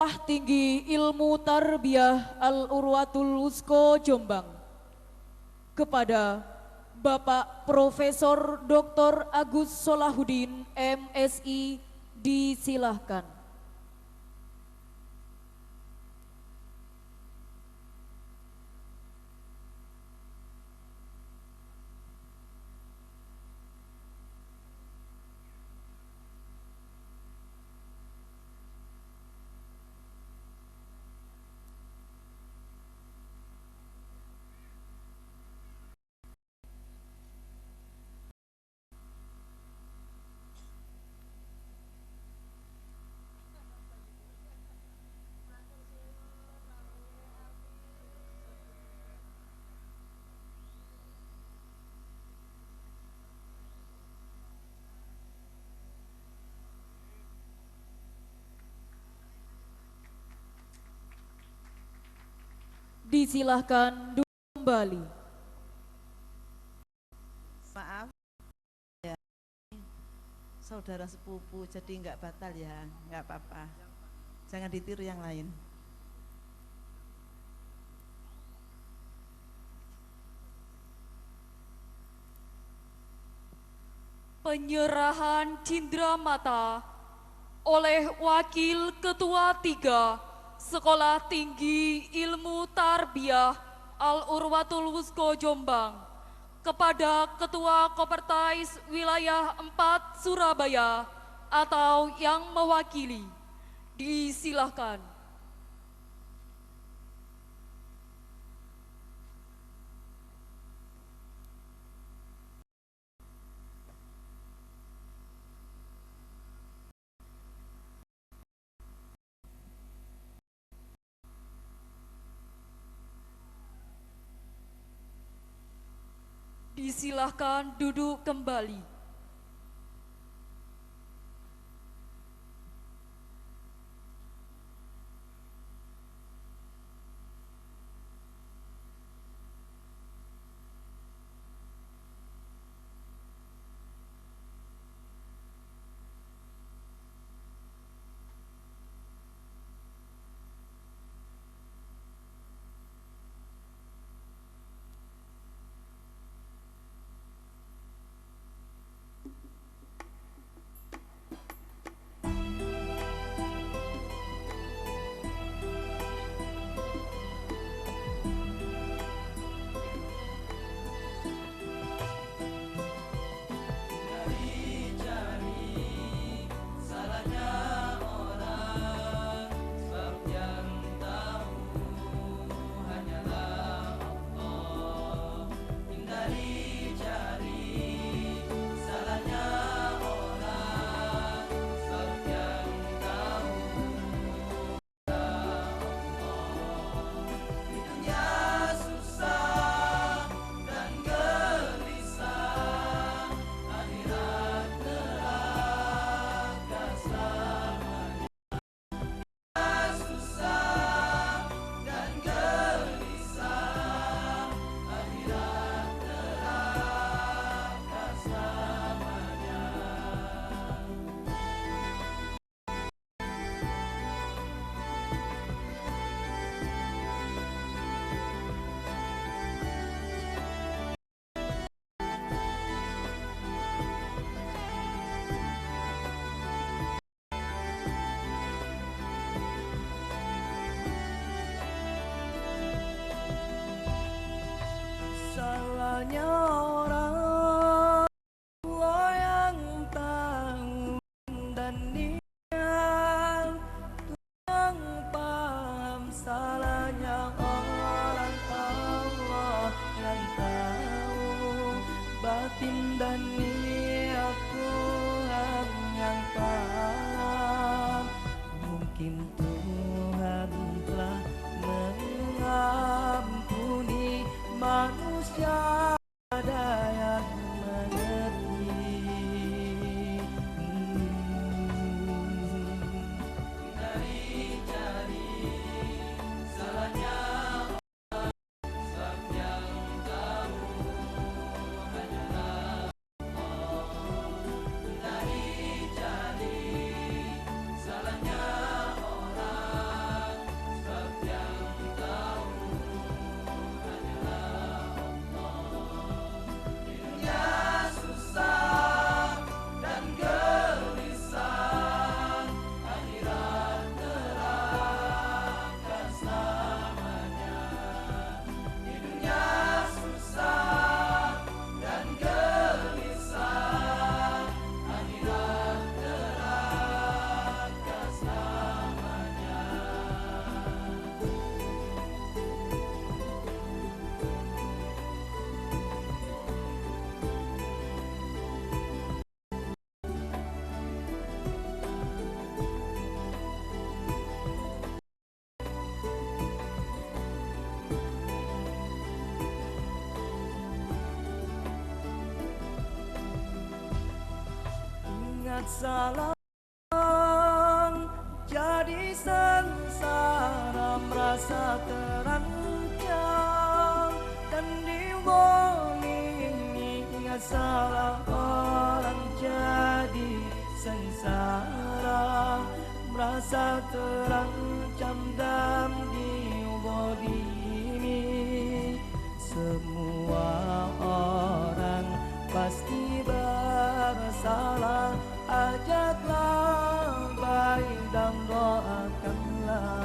Sekolah Tinggi Ilmu Tarbiyah Al-Urwatul Wusko Jombang kepada Bapak Profesor Dr. Agus Solahuddin MSI disilahkan. Disilahkan duduk kembali. Maaf ya, saudara sepupu, jadi nggak batal ya, nggak apa-apa. Jangan ditiru yang lain. Penyerahan cindera mata oleh Wakil Ketua 3 Sekolah Tinggi Ilmu Tarbiyah Al-Urwatul Wusko Jombang kepada Ketua Kopertais Wilayah 4 Surabaya atau yang mewakili. Disilahkan. Disilahkan duduk kembali. Salahnya orang tua yang tahu dan niat, yang paham. Salahnya orang Allah yang tahu batin dan niat, Tuhan yang paham. Mungkin Tuhan telah mengampuni manusia, ada yang mengerti. Dari jari salahnya orang yang tahu hanyalah Allah. Dari jari salahnya orang ingat salah, jadi sengsara merasa terancam dan dibolimi. Ingat salah orang jadi sengsara merasa terancam dan dibolimi. Semua orang pasti bersalah, ajaklah baik dan doakanlah.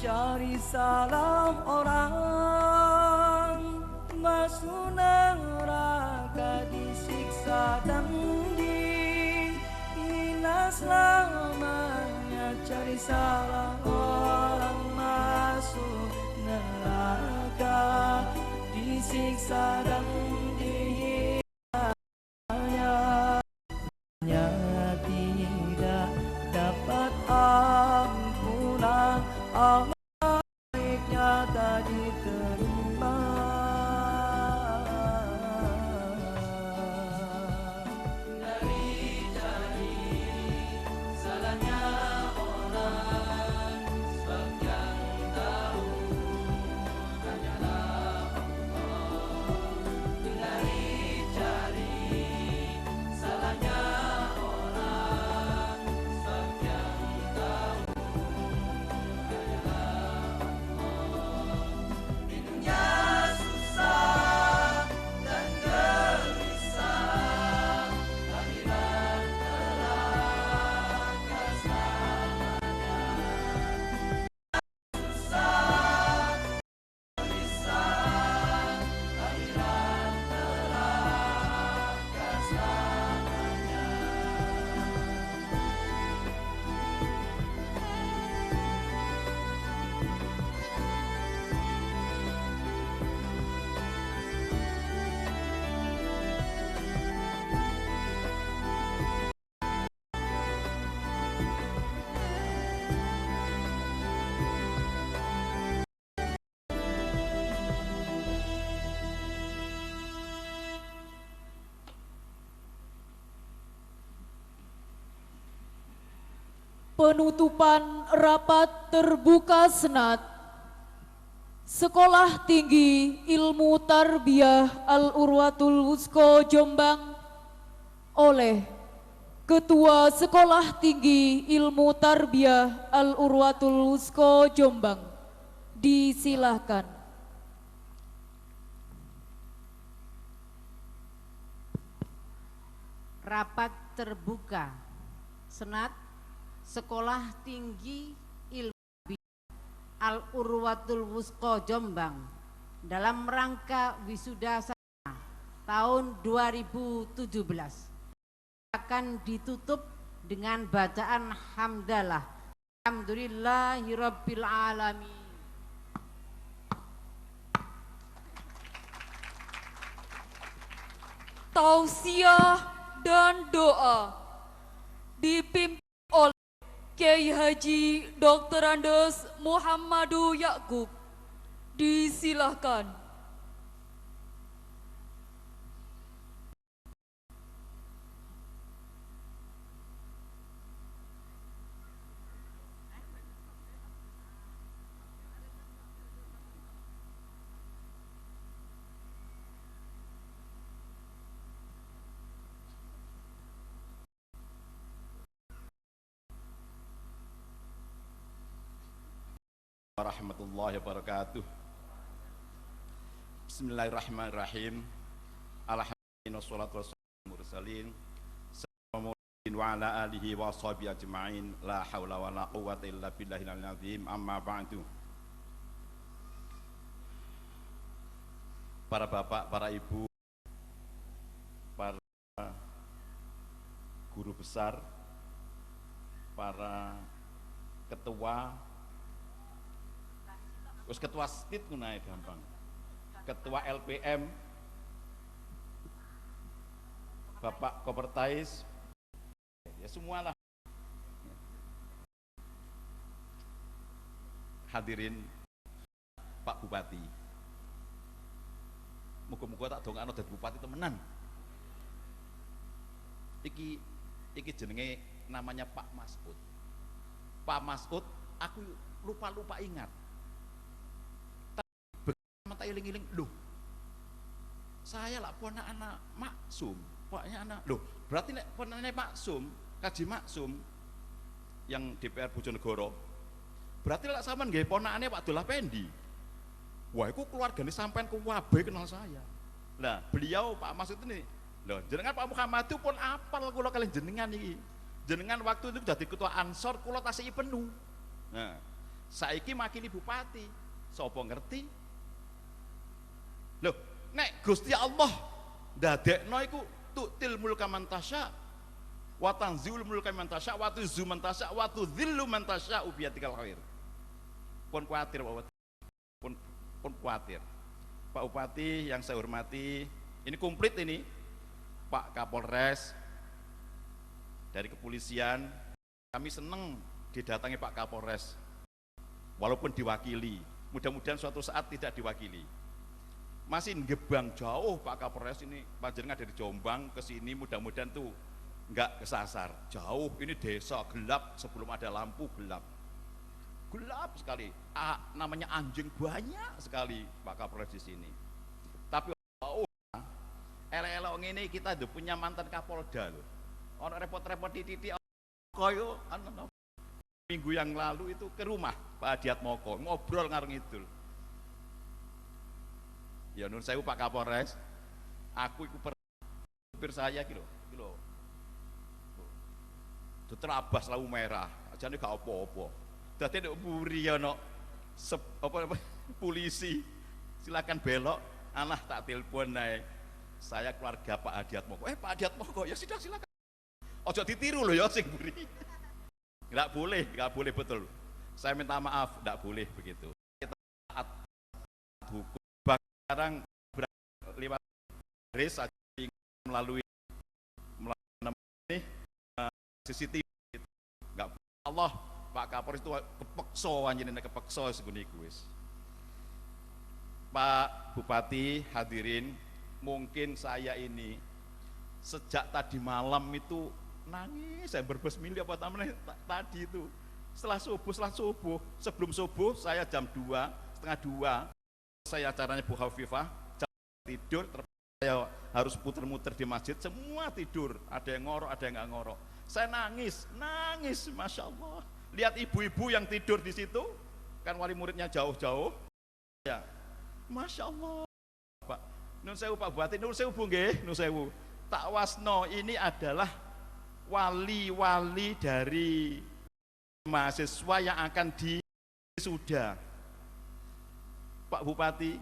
Cari salah orang, masuk neraka disiksa dan dihina selamanya. Cari salah orang, masuk neraka disiksa dan dihina, tidak dapat ampunan. Baiknya tak diterima. Dari jari salahnya orang, sebab yang tahu hanyalah Allah. Dari jari salahnya orang, sebab yang tahu Penutupan rapat terbuka Senat Sekolah Tinggi Ilmu Tarbiyah Al-Urwatul Wusko Jombang oleh Ketua Sekolah Tinggi Ilmu Tarbiyah Al-Urwatul Wusko Jombang. Disilahkan. Rapat terbuka Senat Sekolah Tinggi Ilmu Al-Urwatul Wusko Jombang dalam rangka wisuda sarjana tahun 2017 akan ditutup dengan bacaan hamdalah. Alhamdulillahirabbil alamin. Tausiah dan doa dipimpin oleh Kiai Haji Dr. Andes Muhammadu Yakub. Disilahkan. warahmatullahi wabarakatuh. Bismillahirrahmanirrahim. Alhamdulillah wassalatu wassalamu mursalin wa ala alihi wa sahbihi ajma'in. La haula wa la quwwata illa billahil azim. Amma ba'du. Para bapak, para ibu, para guru besar, para ketua, terus ketua STIT naik gampang, ketua LPM, Bapak Kopertais, ya semualah. Hadirin Pak Bupati, muga-muga tak dongakno dadi bupati temenan. Iki jenenge namanya Pak Masud. Pak Masud, aku lupa ingat. Mata iling-iling, loh, saya lah ponakan Maksum, pokoknya anak, loh, berarti nek ponakan Maksum, Kaji Maksum, yang DPR Bojonegoro, berarti lah sampean nggih ponakane Pak Dullah Pendi. Wah, itu keluarganya sampean ku wabe kenal saya. Lah, beliau Pak Masud ini, loh, jenengan Pak Muhammad itu pun apal kula kalian jenengan iki. Jenengan waktu itu jadi ketua Ansor, kula tasih penuh. Nah, saiki makili bupati, sapa ngerti? Loh, nek Gusti Allah ndadekno iku tu'til mulka man tasya wa tanzilul mulka man tasya wa tuzzu man tasya wa tudzillu man tasya bi yadikal khair. Pun kuatir Pak Bupati. Pun kuatir. Pak Bupati yang saya hormati, ini komplit ini. Pak Kapolres dari kepolisian, kami seneng didatangi Pak Kapolres. Walaupun diwakili, mudah-mudahan suatu saat tidak diwakili. Masih ngebang jauh Pak Kapolres ini, panjenengan dari Jombang ke sini, mudah-mudahan tuh nggak kesasar. Jauh, ini desa gelap, sebelum ada lampu gelap sekali. Namanya anjing banyak sekali Pak Kapolres di sini. Tapi elok-elok ini kita udah punya mantan Kapolda loh. Orang repot-repot di titik koyo minggu yang lalu itu ke rumah Pak Adiat Moko ngobrol ngareng idul. Ya nun sewu Pak Kapolres, aku ikut supir saya gitu, itu terabas lampu merah, aja nih gak apa-apa. Dadi nek mburi ya no, polisi, silakan belok, anak tak telepon naik. Saya keluarga Pak Adiat Moko. Pak Adiat Moko, ya sudah silakan. Ojo ditiru loh ya sing mburi. Nggak boleh betul. Saya minta maaf, nggak boleh begitu. Kita taat hukum. Sekarang lewat garis melalui ini CCTV, nggak Allah Pak Kapolres itu kepekso anjene kepekso seguni kuis. Pak Bupati hadirin, mungkin saya ini sejak tadi malam itu nangis, saya berbesmili apa namanya tadi itu setelah subuh, sebelum subuh saya jam 2:30 saya acaranya Bu Hafifah, tidur, saya harus puter-muter di masjid, semua tidur, ada yang ngorok, ada yang nggak ngorok. Saya nangis, masya Allah. Lihat ibu-ibu yang tidur di situ, kan wali muridnya jauh-jauh, ya, masya Allah. Pak, nun sewu Pak Bupati, nun sewu Bu nggih, nun sewu. Tak wasno ini adalah wali-wali dari mahasiswa yang akan sudah. Pak Bupati,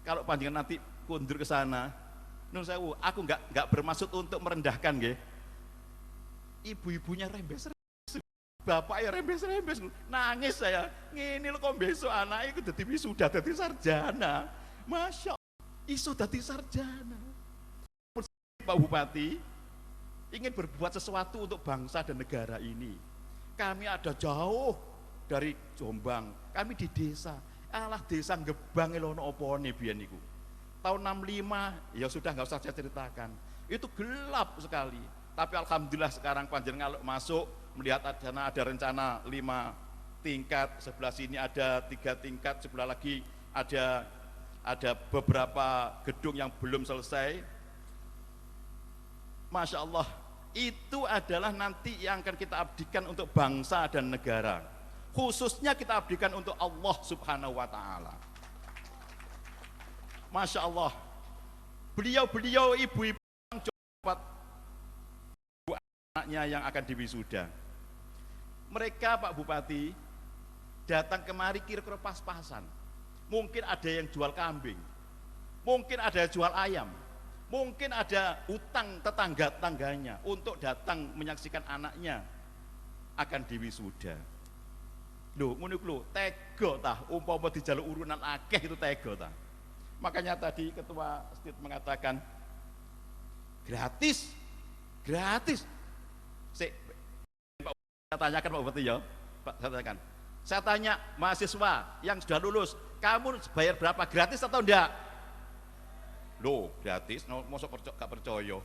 kalau panjenengan nanti kundur ke sana, nun sewu, aku nggak bermaksud untuk merendahkan, nggih. Ibu-ibunya rembes, bapak ya rembes, nangis saya. Ngene lho kok besok anak itu dadi wisuda, dadi sarjana. Masya Allah, iso dadi sarjana. Pak Bupati ingin berbuat sesuatu untuk bangsa dan negara ini. Kami ada jauh dari Jombang, kami di desa. Alah desa Gebang elono opone biyen niku. Tahun 65 ya sudah nggak usah saya ceritakan. Itu gelap sekali. Tapi alhamdulillah sekarang panjenengan masuk melihat ada rencana 5 tingkat, sebelah sini ada 3 tingkat, sebelah lagi ada beberapa gedung yang belum selesai. Masya Allah, itu adalah nanti yang akan kita abdikan untuk bangsa dan negara. khususnya kita abdikan untuk Allah Subhanahu wa Ta'ala. Masya Allah, beliau-beliau ibu-ibu anaknya yang akan diwisuda. Mereka Pak Bupati datang kemari kira-kira pas-pasan. Mungkin ada yang jual kambing, mungkin ada yang jual ayam, mungkin ada utang tetangga-tetangganya untuk datang menyaksikan anaknya akan diwisuda. Loh, ngono lho, tega tah umpama dijaluk urunan akeh itu tega tah. Makanya tadi Ketua Stit mengatakan gratis. Gratis. Saya tanyakan Pak Bupati ya, Pak, saya tanyakan. Saya tanya mahasiswa yang sudah lulus, kamu bayar berapa? Gratis atau enggak? Loh, gratis, mosok gak percaya.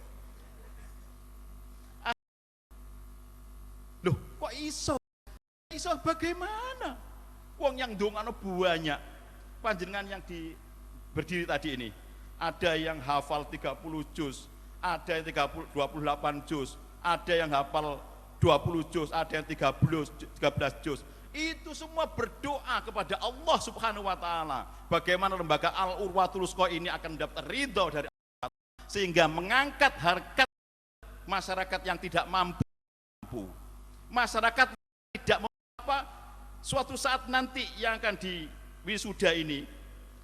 Loh, kok iso? Iso bagaimana? Wong yang ndongano banyak. Panjenengan yang berdiri tadi ini, ada yang hafal 30 juz, ada yang 28 juz, ada yang hafal 20 juz, ada yang 13 juz. Itu semua berdoa kepada Allah Subhanahu wa Ta'ala. Bagaimana lembaga Al-Urwatul Wuthqa ini akan mendapat ridho dari Allah, sehingga mengangkat harkat masyarakat yang tidak mampu, masyarakat tidak apa, suatu saat nanti yang akan diwisuda ini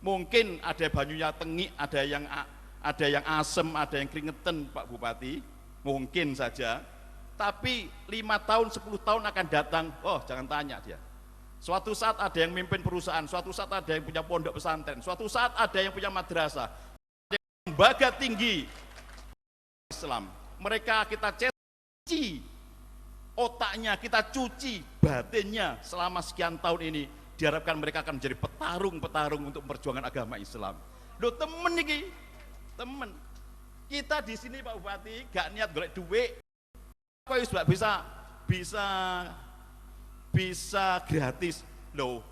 mungkin ada banyunya tengik, ada yang asem, ada yang keringetan Pak Bupati, mungkin saja. Tapi 5 tahun, 10 tahun akan datang, oh jangan tanya dia. Suatu saat ada yang memimpin perusahaan, suatu saat ada yang punya pondok pesantren, suatu saat ada yang punya madrasah, ada yang lembaga tinggi Islam. Mereka kita cuci otaknya, kita cuci batinnya selama sekian tahun ini. Diharapkan mereka akan menjadi petarung-petarung untuk memperjuangkan agama Islam. Loh temen nih, temen. Kita di sini Pak Bupati gak niat golek duit. Kok bisa gratis loh.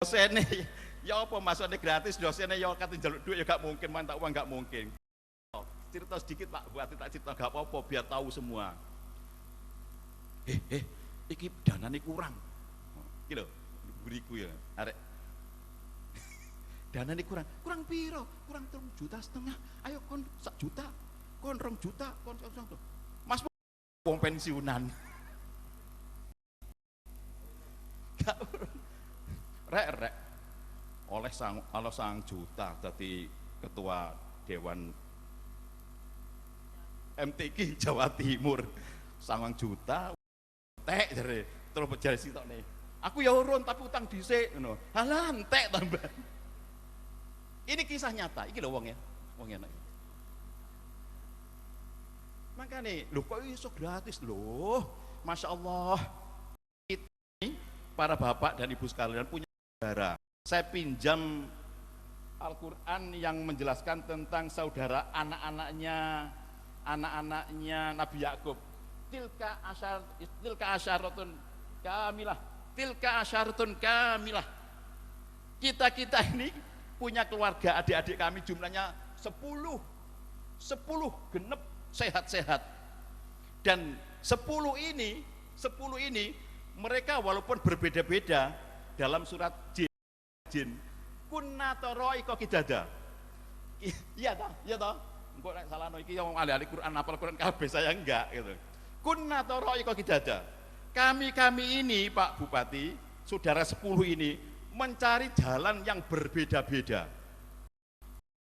Dosennya ya apa maksudnya gratis, dosennya ya kata jaluk duit ya gak mungkin, mantap uang gak mungkin. Cerita sedikit Pak Bupati, tak cerita gak apa-apa biar tahu semua. Iki danane kurang. Iki lho, beriku ya, arek. Danane kurang piro? Kurang 3,5 juta. Ayo kon 1 juta. Kon 2 juta, kon Mas wong pensiunan. Rek oleh sang juta tadi ketua Dewan MTQ Jawa Timur 9 juta tek jare terus jare sitokne. Aku ya urun tapi utang dhisik ngono. Halah entek tambah. Ini kisah nyata, iki lho wong ya. Wong enak. Makanya, loh kok iso gratis loh, Masya Allah. Ini para bapak dan ibu sekalian punya saudara. Saya pinjam Al-Quran yang menjelaskan tentang saudara anak-anaknya Nabi Yakub. Tilka asyaratun kamilah. Kita ini punya keluarga, adik-adik kami jumlahnya 10 genep sehat-sehat, dan 10 ini mereka walaupun berbeda-beda dalam surat jin kunna taraika kidada. Iya toh engko nek salahno iki wong ahli Quran hafal Quran kabeh, saya enggak gitu. Kunna taraika kidada. Kami ini Pak Bupati, saudara 10 ini mencari jalan yang berbeda-beda.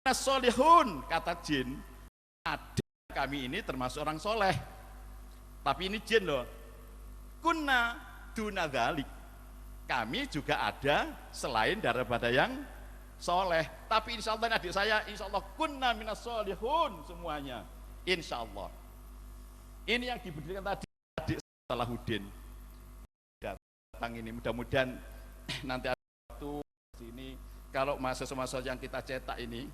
Nasolihun, kata jin, ada kami ini termasuk orang soleh, tapi ini jin loh. Kunna duna dzalik, kami juga ada selain daripada yang soleh, tapi insya Allah adik saya insya Allah kunna minas solihun semuanya, insya Allah. Ini yang diberikan tadi adik Salahuddin datang ini, mudah-mudahan nanti ada waktu sini kalau mahasiswa-mahasiswa yang kita cetak ini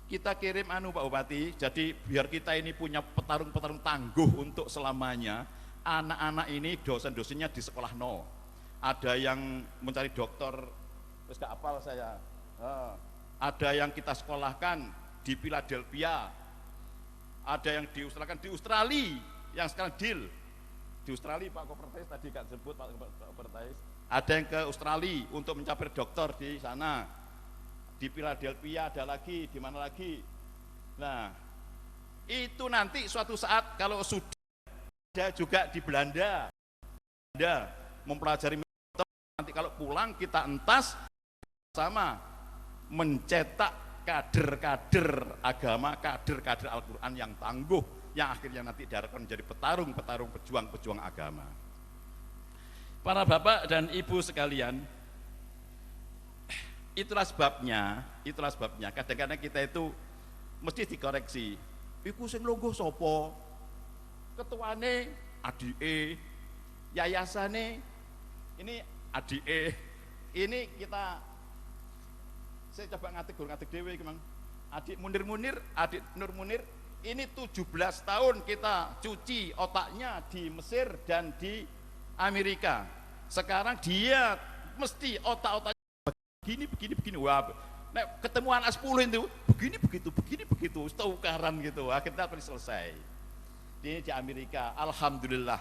kita kirim Pak Bupati, jadi biar kita ini punya petarung-petarung tangguh untuk selamanya. Anak-anak ini dosen-dosennya di sekolah ada yang mencari dokter, terus gak hafal saya. Ada yang kita sekolahkan di Philadelphia, ada yang diusahakan di Australia yang sekarang deal. Di Australia Pak Kopertais tadi gak sebut Pak Kopertais. Ada yang ke Australia untuk mencapai doktor di sana. Di Philadelphia ada lagi, di mana lagi. Nah, itu nanti suatu saat kalau sudah ada juga di Belanda. Belanda mempelajari dokter, nanti kalau pulang kita entas sama mencetak kader-kader agama, kader-kader Al-Quran yang tangguh, yang akhirnya nanti diharapkan menjadi petarung-petarung pejuang-pejuang agama. Para bapak dan ibu sekalian, itulah sebabnya kadang-kadang kita itu mesti dikoreksi. Iku sing lungguh sapa? Ketuane adike, yayasane ini adike. Ini kita saya coba ngatik dhewe iki, Mang. Adik Munir, adik Nur Munir, ini 17 tahun kita cuci otaknya di Mesir dan di Amerika. Sekarang dia mesti otak-otaknya begini. Wah, nek ketemu anak 10 itu begini begitu, tukaran gitu. Akhirnya selesai. Ini di Amerika, alhamdulillah.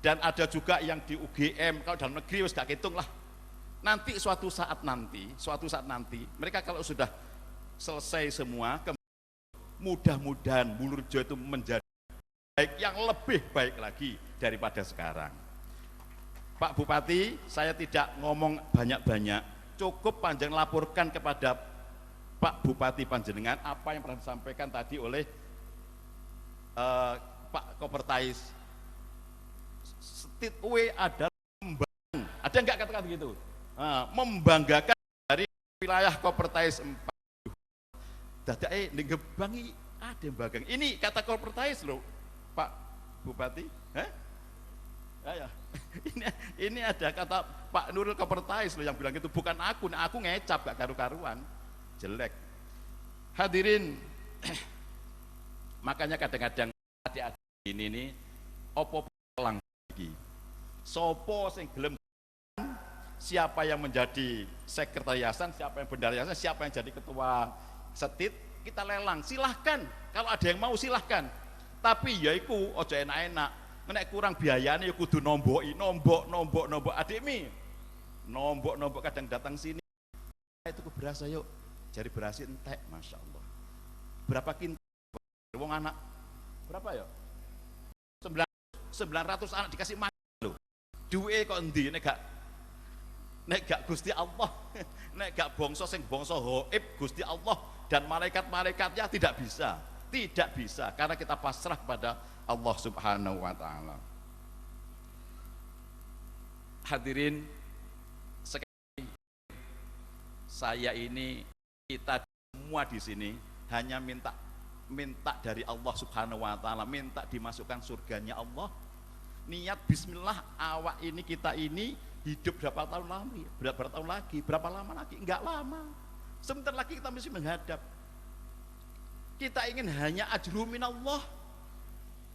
Dan ada juga yang di UGM, kalau dalam negeri wis gak hitung lah. Nanti suatu saat nanti mereka kalau sudah selesai semua, mudah-mudahan Mulurjo itu menjadi baik, yang lebih baik lagi daripada sekarang. Pak Bupati, saya tidak ngomong banyak-banyak, cukup panjang laporkan kepada Pak Bupati panjenengan apa yang pernah disampaikan tadi oleh Pak Kopertais. Stateway adalah membanggakan, ada enggak kata-kata gitu? Membanggakan dari wilayah Kopertais 4. Dadake ning Gebang ada yang bangga. Ini kata Kopertais loh, Pak Bupati. Ya. Ini ada kata Pak Nurul Kopertais loh yang bilang gitu, bukan aku. Nah, aku ngecap gak karu-karuan, jelek. Hadirin, makanya kadang-kadang adik-adik ini nih opo pelang lagi. Sopo sing gelem, siapa yang menjadi sekretariasan, siapa yang bendahara, siapa yang jadi ketua setit, kita lelang. Silahkan, kalau ada yang mau silahkan. Tapi ya iku ojo enak-enak. Nek kurang biayanya ya kudu nombok adikmi. Nombok kadang datang sini. Itu ke beras ayo. Jari beras entek, Masya Allah. Berapa kintal? Wong anak berapa ya? 900 anak dikasih makan loh. Duwe kok endi nek gak Gusti Allah, nek gak bangsa sing bangsa gaib Gusti Allah dan malaikat-malaikatnya tidak bisa karena kita pasrah pada Allah Subhanahu wa taala. Hadirin sekali, saya ini, kita semua di sini hanya minta dari Allah Subhanahu wa taala, minta dimasukkan surganya Allah. Niat bismillah, awak ini, kita ini hidup berapa tahun lagi, berapa lama lagi? Enggak lama, sebentar lagi kita mesti menghadap. Kita ingin hanya ajru minallah,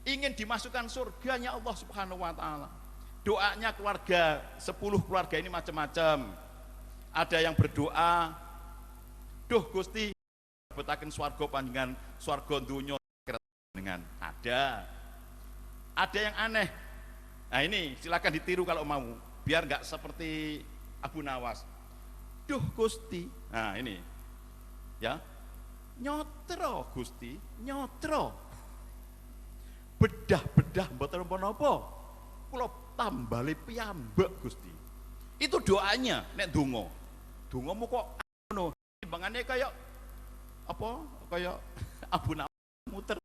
ingin dimasukkan surganya Allah Subhanahu wa taala. Doanya keluarga, 10 keluarga ini macam-macam. Ada yang berdoa, duh Gusti betaken swarga panjenengan, swarga donya dengan ada yang aneh. Nah ini silakan ditiru kalau mau, biar nggak seperti Abu Nawas. Duh Gusti, nah ini ya, nyotro Gusti, nyotro bedah mboten napa-napa, kula tambali piyambak Gusti. Itu doanya nek dongamu kok ngono, timbangannya kayak apa, kayak Abu Nawas muter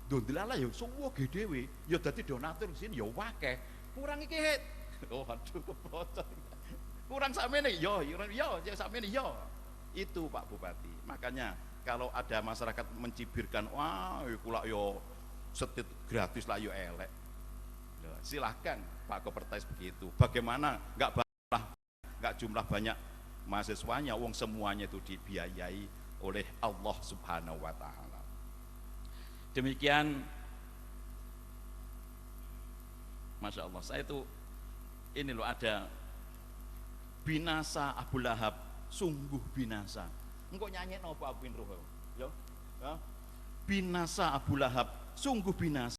Dondilala ya semua dhewe ya dadi donatur sini ya wakeh. Kurang iki het. Oh aduh kepocot. Kurang sakmene ya sakmene ya. Itu Pak Bupati. Makanya kalau ada masyarakat mencibirkan, wah kula yo setit gratis lah yo elek. Silahkan Pak Kopertais begitu. Bagaimana enggak jumlah banyak mahasiswanya, wong semuanya itu dibiayai oleh Allah Subhanahu wa taala. Demikian, Masya Allah, saya itu ini loh, ada binasa Abu Lahab, sungguh binasa. Engkau nyanyi apa Abu Roh? Ya, binasa Abu Lahab, sungguh binasa.